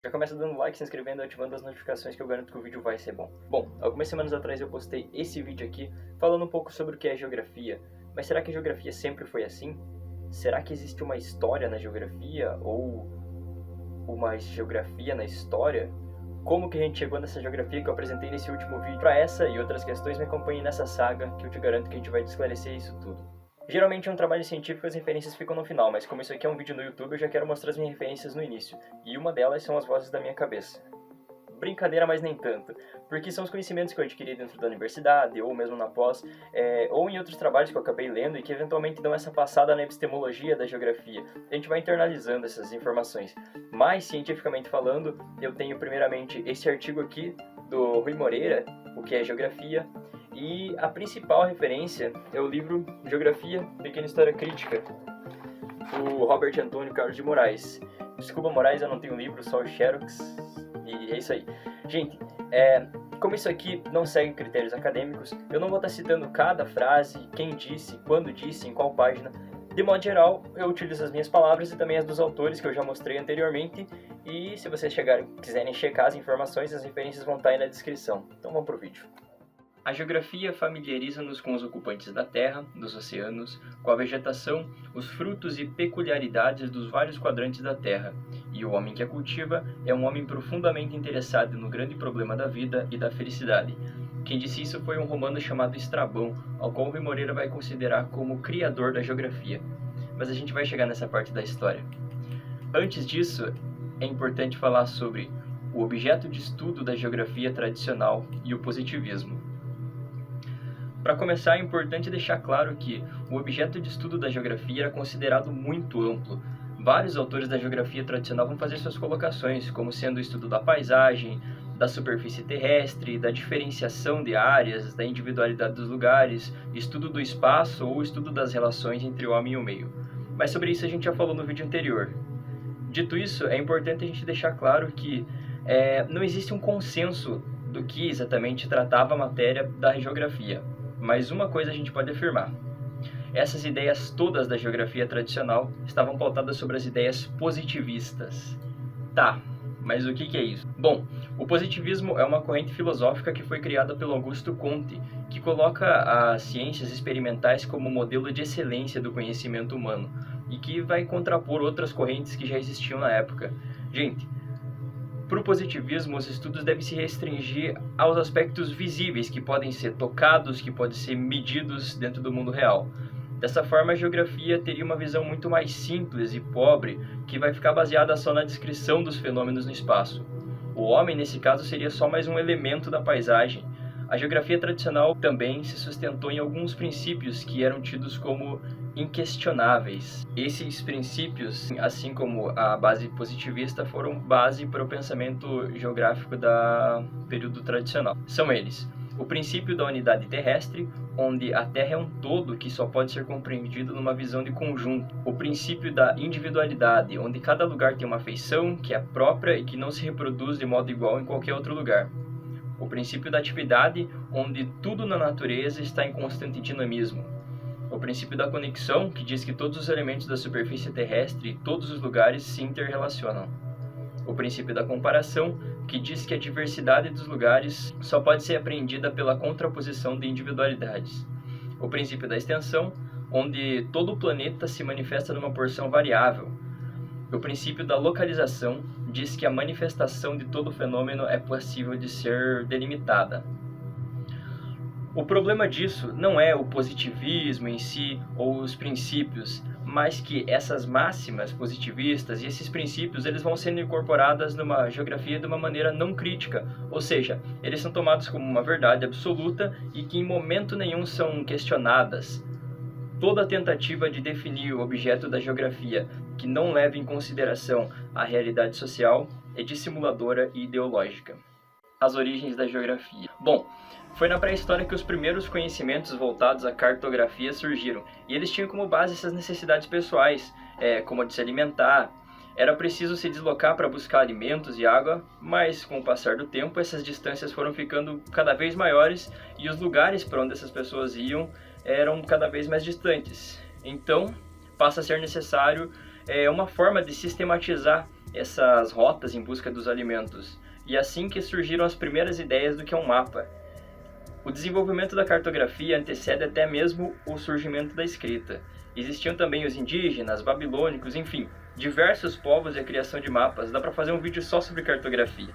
Já começa dando like, se inscrevendo e ativando as notificações que eu garanto que o vídeo vai ser bom. Bom, algumas semanas atrás eu postei esse vídeo aqui falando um pouco sobre o que é geografia. Mas será que a geografia sempre foi assim? Será que existe uma história na geografia ou uma geografia na história? Como que a gente chegou nessa geografia que eu apresentei nesse último vídeo? Para essa e outras questões, me acompanhe nessa saga que eu te garanto que a gente vai esclarecer isso tudo. Geralmente é um trabalho científico e as referências ficam no final, mas como isso aqui é um vídeo no YouTube, eu já quero mostrar as minhas referências no início. E uma delas são as vozes da minha cabeça. Brincadeira, mas nem tanto, porque são os conhecimentos que eu adquiri dentro da universidade, ou mesmo na pós, ou em outros trabalhos que eu acabei lendo e que eventualmente dão essa passada na epistemologia da geografia. A gente vai internalizando essas informações. Mas, cientificamente falando, eu tenho primeiramente esse artigo aqui, do Rui Moreira, o que é geografia, e a principal referência é o livro Geografia, Pequena História Crítica, do Robert Antônio Carlos de Moraes. Desculpa, Moraes, eu não tenho livro, só o Xerox, e é isso aí. Gente, como isso aqui não segue critérios acadêmicos, eu não vou estar citando cada frase, quem disse, quando disse, em qual página. De modo geral, eu utilizo as minhas palavras e também as dos autores que eu já mostrei anteriormente, e se vocês quiserem checar as informações, as referências vão estar aí na descrição. Então vamos pro vídeo. A geografia familiariza-nos com os ocupantes da Terra, dos oceanos, com a vegetação, os frutos e peculiaridades dos vários quadrantes da Terra, e o homem que a cultiva é um homem profundamente interessado no grande problema da vida e da felicidade. Quem disse isso foi um romano chamado Estrabão, ao qual Rui Moreira vai considerar como o criador da geografia. Mas a gente vai chegar nessa parte da história. Antes disso, é importante falar sobre o objeto de estudo da geografia tradicional e o positivismo. Para começar, é importante deixar claro que o objeto de estudo da geografia era considerado muito amplo. Vários autores da geografia tradicional vão fazer suas colocações, como sendo o estudo da paisagem, da superfície terrestre, da diferenciação de áreas, da individualidade dos lugares, estudo do espaço ou estudo das relações entre o homem e o meio. Mas sobre isso a gente já falou no vídeo anterior. Dito isso, é importante a gente deixar claro que não existe um consenso do que exatamente tratava a matéria da geografia. Mas uma coisa a gente pode afirmar: essas ideias todas da geografia tradicional estavam pautadas sobre as ideias positivistas. Tá, mas o que é isso? Bom, o positivismo é uma corrente filosófica que foi criada pelo Augusto Comte, que coloca as ciências experimentais como modelo de excelência do conhecimento humano, e que vai contrapor outras correntes que já existiam na época. Gente, para o positivismo, os estudos devem se restringir aos aspectos visíveis, que podem ser tocados, que podem ser medidos dentro do mundo real. Dessa forma, a geografia teria uma visão muito mais simples e pobre, que vai ficar baseada só na descrição dos fenômenos no espaço. O homem, nesse caso, seria só mais um elemento da paisagem. A geografia tradicional também se sustentou em alguns princípios que eram tidos como inquestionáveis. Esses princípios, assim como a base positivista, foram base para o pensamento geográfico do período tradicional. São eles: o princípio da unidade terrestre, onde a Terra é um todo que só pode ser compreendido numa visão de conjunto. O princípio da individualidade, onde cada lugar tem uma feição que é própria e que não se reproduz de modo igual em qualquer outro lugar. O princípio da atividade, onde tudo na natureza está em constante dinamismo. O princípio da conexão, que diz que todos os elementos da superfície terrestre e todos os lugares se interrelacionam. O princípio da comparação, que diz que a diversidade dos lugares só pode ser apreendida pela contraposição de individualidades. O princípio da extensão, onde todo o planeta se manifesta numa porção variável. O princípio da localização diz que a manifestação de todo fenômeno é possível de ser delimitada. O problema disso não é o positivismo em si ou os princípios, mas que essas máximas positivistas e esses princípios eles vão sendo incorporados numa geografia de uma maneira não crítica, ou seja, eles são tomados como uma verdade absoluta e que em momento nenhum são questionadas. Toda tentativa de definir o objeto da geografia que não leva em consideração a realidade social é dissimuladora e ideológica. As origens da geografia. Bom, foi na pré-história que os primeiros conhecimentos voltados à cartografia surgiram, e eles tinham como base essas necessidades pessoais, como a de se alimentar. Era preciso se deslocar para buscar alimentos e água, mas com o passar do tempo essas distâncias foram ficando cada vez maiores e os lugares para onde essas pessoas iam eram cada vez mais distantes. Então, passa a ser necessário uma forma de sistematizar essas rotas em busca dos alimentos, e assim que surgiram as primeiras ideias do que é um mapa. O desenvolvimento da cartografia antecede até mesmo o surgimento da escrita. Existiam também os indígenas, babilônicos, enfim, diversos povos e a criação de mapas. Dá para fazer um vídeo só sobre cartografia.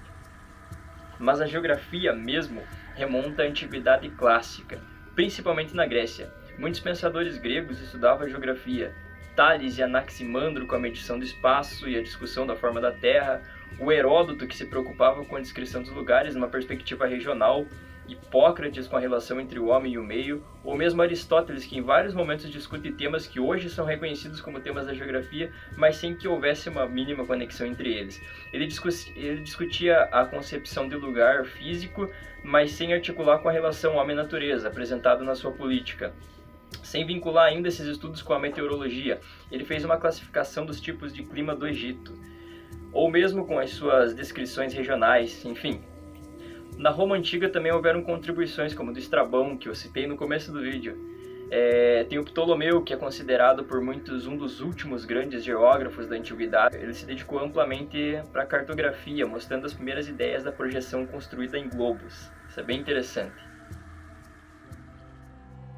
Mas a geografia mesmo remonta à antiguidade clássica, principalmente na Grécia. Muitos pensadores gregos estudavam a geografia. Tales e Anaximandro com a medição do espaço e a discussão da forma da Terra, o Heródoto que se preocupava com a descrição dos lugares numa perspectiva regional, Hipócrates com a relação entre o homem e o meio, ou mesmo Aristóteles que em vários momentos discute temas que hoje são reconhecidos como temas da geografia, mas sem que houvesse uma mínima conexão entre eles. Ele discutia a concepção de lugar físico, mas sem articular com a relação homem-natureza, apresentada na sua política. Sem vincular ainda esses estudos com a meteorologia, ele fez uma classificação dos tipos de clima do Egito, ou mesmo com as suas descrições regionais, enfim. Na Roma Antiga também houveram contribuições, como do Estrabão, que eu citei no começo do vídeo. Tem o Ptolomeu, que é considerado por muitos um dos últimos grandes geógrafos da antiguidade. Ele se dedicou amplamente para a cartografia, mostrando as primeiras ideias da projeção construída em globos. Isso é bem interessante.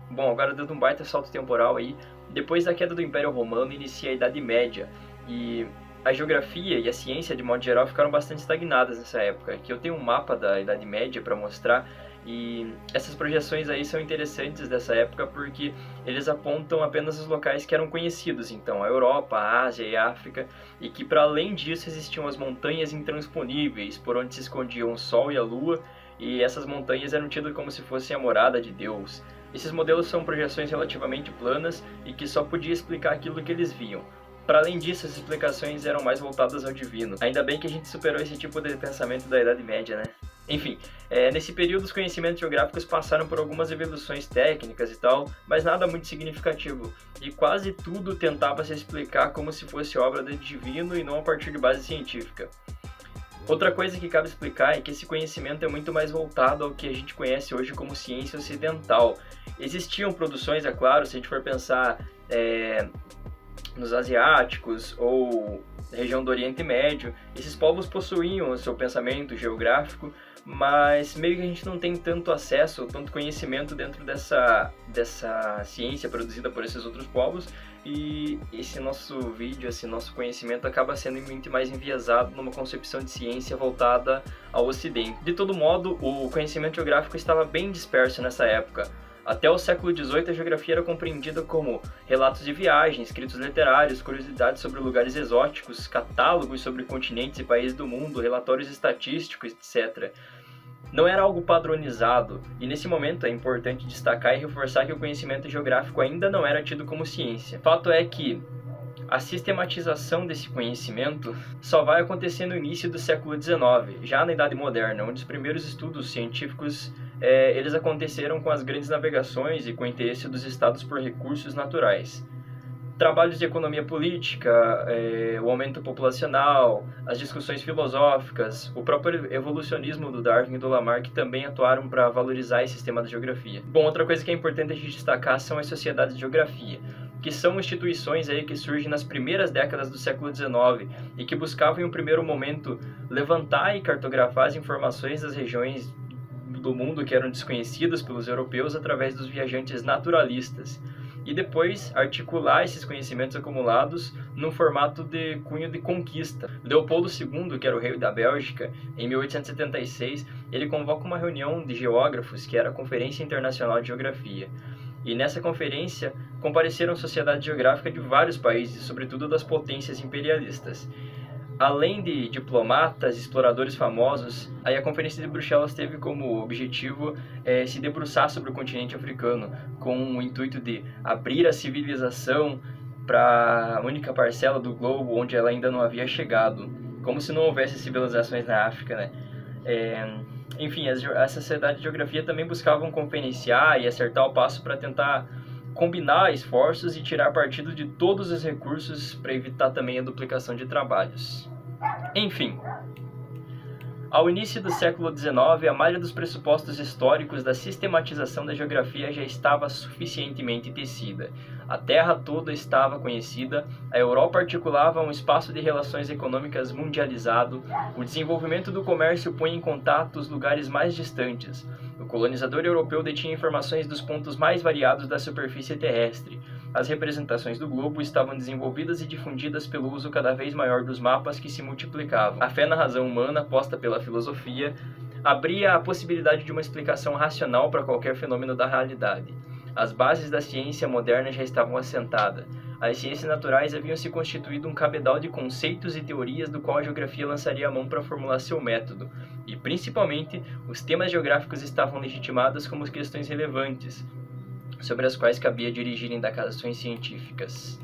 Bom, agora dando um baita salto temporal aí, depois da queda do Império Romano inicia a Idade Média, e a geografia e a ciência de modo geral ficaram bastante estagnadas nessa época. Aqui eu tenho um mapa da Idade Média para mostrar, e essas projeções aí são interessantes dessa época porque eles apontam apenas os locais que eram conhecidos, então a Europa, a Ásia e a África, e que para além disso existiam as montanhas intransponíveis por onde se escondiam o Sol e a Lua, e essas montanhas eram tidas como se fossem a morada de Deus. Esses modelos são projeções relativamente planas e que só podia explicar aquilo que eles viam. Para além disso, as explicações eram mais voltadas ao divino. Ainda bem que a gente superou esse tipo de pensamento da Idade Média, né? Enfim, nesse período os conhecimentos geográficos passaram por algumas evoluções técnicas e tal, mas nada muito significativo. E quase tudo tentava se explicar como se fosse obra do divino e não a partir de base científica. Outra coisa que cabe explicar é que esse conhecimento é muito mais voltado ao que a gente conhece hoje como ciência ocidental. Existiam produções, é claro, se a gente for pensar nos asiáticos ou região do Oriente Médio, esses povos possuíam o seu pensamento geográfico, mas meio que a gente não tem tanto acesso ou tanto conhecimento dentro dessa ciência produzida por esses outros povos, e esse nosso vídeo, esse nosso conhecimento acaba sendo muito mais enviesado numa concepção de ciência voltada ao Ocidente. De todo modo, o conhecimento geográfico estava bem disperso nessa época. Até o século XVIII, a geografia era compreendida como relatos de viagem, escritos literários, curiosidades sobre lugares exóticos, catálogos sobre continentes e países do mundo, relatórios estatísticos, etc. Não era algo padronizado, e nesse momento é importante destacar e reforçar que o conhecimento geográfico ainda não era tido como ciência. Fato é que a sistematização desse conhecimento só vai acontecer no início do século XIX, já na Idade Moderna, onde os primeiros estudos científicos eles aconteceram com as grandes navegações e com o interesse dos estados por recursos naturais. Trabalhos de economia política, o aumento populacional, as discussões filosóficas, o próprio evolucionismo do Darwin e do Lamarck também atuaram para valorizar esse sistema da geografia. Bom, outra coisa que é importante a gente destacar são as sociedades de geografia, que são instituições aí que surgem nas primeiras décadas do século XIX e que buscavam em um primeiro momento levantar e cartografar as informações das regiões do mundo que eram desconhecidas pelos europeus através dos viajantes naturalistas, e depois articular esses conhecimentos acumulados num formato de cunho de conquista. Leopoldo II, que era o rei da Bélgica, em 1876, ele convoca uma reunião de geógrafos, que era a Conferência Internacional de Geografia. E nessa conferência compareceram sociedades geográficas de vários países, sobretudo das potências imperialistas. Além de diplomatas, exploradores famosos, aí a Conferência de Bruxelas teve como objetivo se debruçar sobre o continente africano, com o intuito de abrir a civilização para a única parcela do globo onde ela ainda não havia chegado, como se não houvesse civilizações na África, né? Enfim, as sociedades de geografia também buscavam conferenciar e acertar o passo para tentar combinar esforços e tirar partido de todos os recursos para evitar também a duplicação de trabalhos. Enfim, Ao início do século XIX, a malha dos pressupostos históricos da sistematização da geografia já estava suficientemente tecida. A Terra toda estava conhecida, a Europa articulava um espaço de relações econômicas mundializado, o desenvolvimento do comércio põe em contato os lugares mais distantes. O colonizador europeu detinha informações dos pontos mais variados da superfície terrestre. As representações do globo estavam desenvolvidas e difundidas pelo uso cada vez maior dos mapas que se multiplicavam. A fé na razão humana, posta pela filosofia, abria a possibilidade de uma explicação racional para qualquer fenômeno da realidade. As bases da ciência moderna já estavam assentadas. As ciências naturais haviam se constituído um cabedal de conceitos e teorias do qual a geografia lançaria a mão para formular seu método. E, principalmente, os temas geográficos estavam legitimados como questões relevantes, sobre as quais cabia dirigir indagações científicas.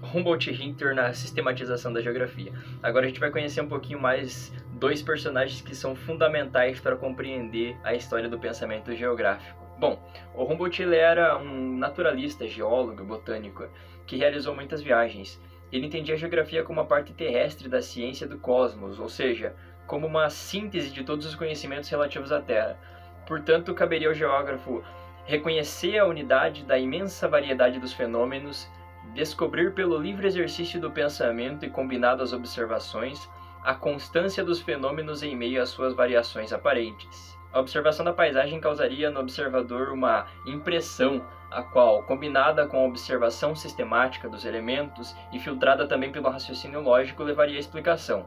Humboldt e Ritter na sistematização da geografia. Agora a gente vai conhecer um pouquinho mais dois personagens que são fundamentais para compreender a história do pensamento geográfico. Bom, o Humboldt ele era um naturalista, geólogo, botânico, que realizou muitas viagens. Ele entendia a geografia como uma parte terrestre da ciência do cosmos, ou seja, como uma síntese de todos os conhecimentos relativos à Terra. Portanto, caberia ao geógrafo reconhecer a unidade da imensa variedade dos fenômenos, descobrir pelo livre exercício do pensamento e combinado às observações, a constância dos fenômenos em meio às suas variações aparentes. A observação da paisagem causaria no observador uma impressão, a qual, combinada com a observação sistemática dos elementos e filtrada também pelo raciocínio lógico, levaria à explicação,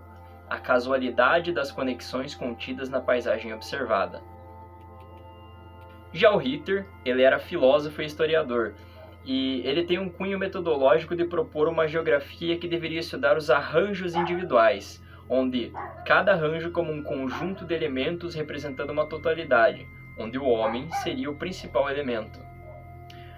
a casualidade das conexões contidas na paisagem observada. Já o Ritter, ele era filósofo e historiador, e ele tem um cunho metodológico de propor uma geografia que deveria estudar os arranjos individuais, onde cada arranjo como um conjunto de elementos representando uma totalidade, onde o homem seria o principal elemento.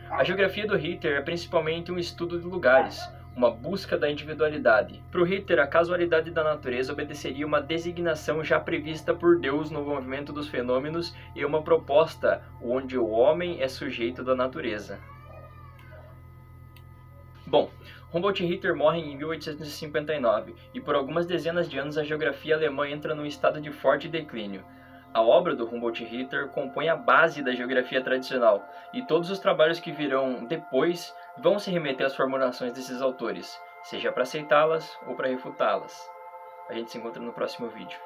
A geografia do Ritter é principalmente um estudo de lugares, uma busca da individualidade. Para o Ritter, a casualidade da natureza obedeceria uma designação já prevista por Deus no movimento dos fenômenos e uma proposta onde o homem é sujeito da natureza. Bom, Humboldt e Ritter morrem em 1859 e por algumas dezenas de anos a geografia alemã entra num estado de forte declínio. A obra do Humboldt e Ritter compõe a base da geografia tradicional e todos os trabalhos que virão depois vão se remeter às formulações desses autores, seja para aceitá-las ou para refutá-las. A gente se encontra no próximo vídeo.